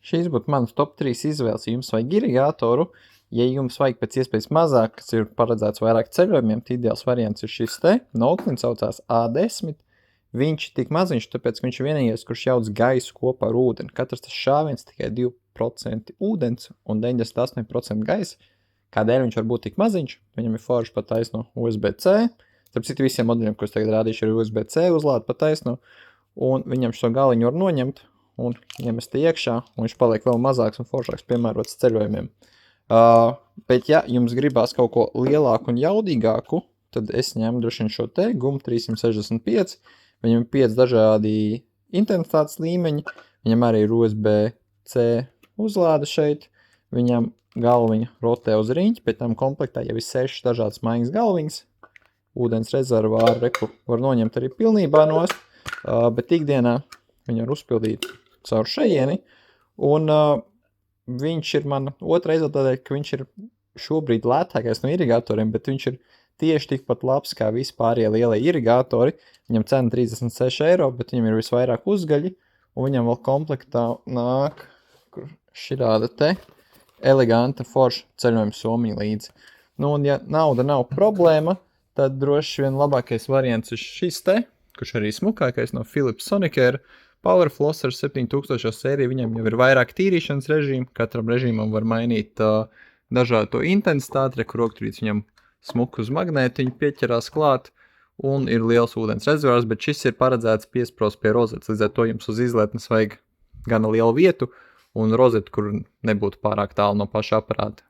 šīs būtu manas top 3 izvēles. Ja jums vajag irigātoru, ja jums vajag pēc iespējas mazāk, kas ir paredzēts vairāk ceļojumiem, tad ideāls variants ir šis te. Noklins saucās A10. Viņš tik maziņš, tāpēc viņš ir vienīgais, kurš jauc gaisu kopā ar ūdeni. Katrs tas šāviens tikai 2% ūdens un 98% gaisa. Kādēļ viņš var būt tik maziņš? Viņam ir forši pa taisno USB-C. Starp citu visiem modeļiem, ko es tagad rādīšu, ir USB-C uzlāde pa taisno. Un viņam šo galiņu var noņemt un iemest iekšā. Un viņš paliek vēl mazāks un foršāks piemērots ceļojumiem. Bet ja jums gribās kaut ko lielāku un jaudīgāku, tad es ņemu droši vien šo te GUM 365. Viņam ir 5 dažādi intensitātes līmeņi. Viņam arī ir USB-C uzlāde šeit. Viņam galviņa rotē uz riņķi, pēc tam komplektā jau ir 6 dažādas maigas galviņas. Ūdens rezervāru var noņemt arī pilnībā nost, bet ikdienā viņu var uzpildīt caur šajieni. Un viņš ir mana otra izvēle, ka viņš ir šobrīd lētākais no irigātoriem, bet viņš ir tieši tikpat labs kā vispārējie lielie irigātori. Viņam cena 36 eiro, bet viņam ir visvairāk uzgaļi, un viņam vēl komplektā nāk širāda te eleganta forša ceļojuma somiņa līdzi. Nu, un ja nauda nav problēma, tad droši vien labākais variants ir šis te, kurš arī smukākais no Philips Sonicare. Power Flosser 7000 sērija, viņam jau ir vairāk tīrīšanas režīmu. Katram režīmam var mainīt dažādu to intensitāti, kur rokturīts viņam smuku uz magnētiņu pieķerās klāt. Un ir liels ūdens rezervārs, bet šis ir paredzēts piesprost pie rozetes. Līdz ar to jums uz izlietnes vajag gana lielu vietu un rozeti, kur nebūtu pārāk tālu no paša aparāta.